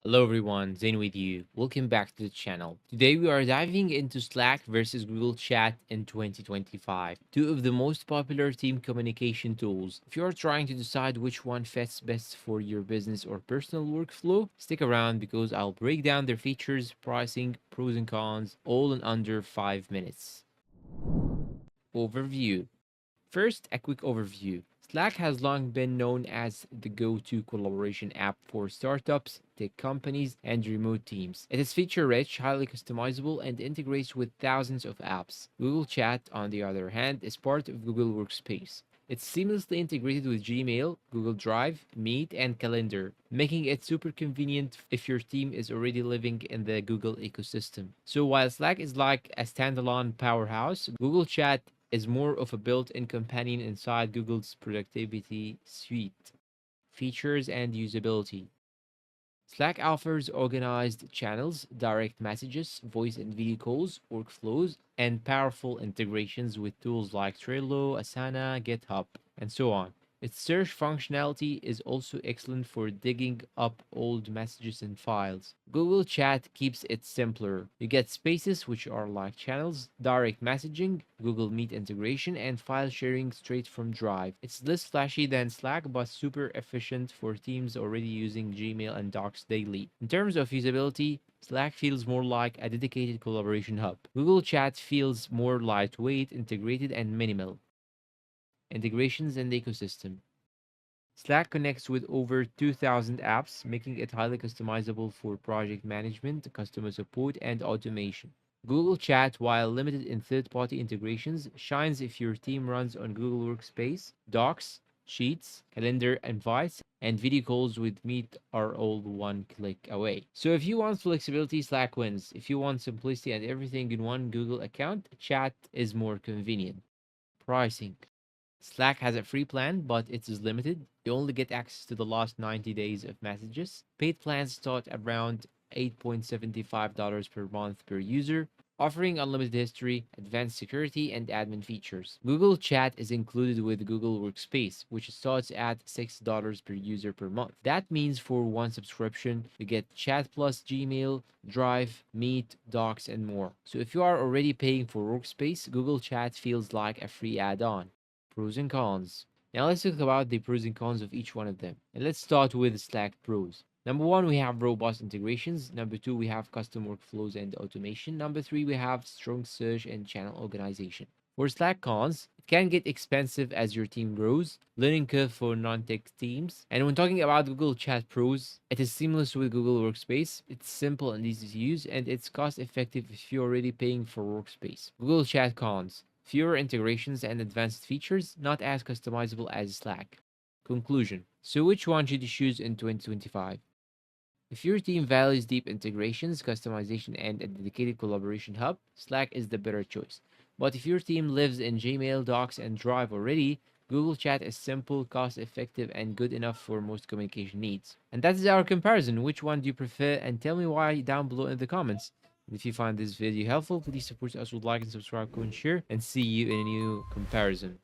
Hello everyone, Zain with you. Welcome back to the channel. Today we are diving into Slack versus Google Chat in 2025, two of the most popular team communication tools. If you are trying to decide which one fits best for your business or personal workflow, stick around because I'll break down their features, pricing, pros and cons, all in under 5 minutes. Overview. First, a quick overview. Slack has long been known as the go to collaboration app for startups, tech companies, and remote teams. It is feature rich, highly customizable, and integrates with thousands of apps. Google Chat, on the other hand, is part of Google Workspace. It's seamlessly integrated with Gmail, Google Drive, Meet, and Calendar, making it super convenient if your team is already living in the Google ecosystem. So while Slack is like a standalone powerhouse, Google Chat is more of a built-in companion inside Google's productivity suite. Features and usability. Slack offers organized channels, direct messages, voice and video calls, workflows, and powerful integrations with tools like Trello, Asana, GitHub, and so on. Its search functionality is also excellent for digging up old messages and files. Google Chat keeps it simpler. You get Spaces, which are like channels, direct messaging, Google Meet integration, and file sharing straight from Drive. It's less flashy than Slack, but super efficient for teams already using Gmail and Docs daily. In terms of usability, Slack feels more like a dedicated collaboration hub. Google Chat feels more lightweight, integrated, and minimal. Integrations and ecosystem. Slack connects with over 2,000 apps, making it highly customizable for project management, customer support, and automation. Google Chat, while limited in third party integrations, shines if your team runs on Google Workspace, Docs, Sheets, Calendar, Invites, and video calls with Meet are all one click away. So if you want flexibility, Slack wins. If you want simplicity and everything in one Google account, Chat is more convenient. Pricing. Slack has a free plan, but it is limited. You only get access to the last 90 days of messages. Paid plans start around $8.75 per month per user, offering unlimited history, advanced security, and admin features. Google Chat is included with Google Workspace, which starts at $6 per user per month. That means for one subscription, you get Chat plus Gmail, Drive, Meet, Docs, and more. So if you are already paying for Workspace, Google Chat feels like a free add on. Pros and cons. Now let's talk about the pros and cons of each one of them. And let's start with Slack pros. Number one, we have robust integrations. Number two, we have custom workflows and automation. Number three, we have strong search and channel organization. For Slack cons, it can get expensive as your team grows, learning curve for non-tech teams. And when talking about Google Chat Pros, it is seamless with Google Workspace. It's simple and easy to use, and it's cost effective if you're already paying for Workspace. Google Chat cons. Fewer integrations and advanced features, not as customizable as Slack. Conclusion. So which one should you choose in 2025? If your team values deep integrations, customization, and a dedicated collaboration hub, Slack is the better choice. But if your team lives in Gmail, Docs, and Drive already, Google Chat is simple, cost effective, and good enough for most communication needs. And that is our comparison. Which one do you prefer? And tell me why down below in the comments. And if you find this video helpful, please support us with like and subscribe, comment, share, and see you in a new comparison.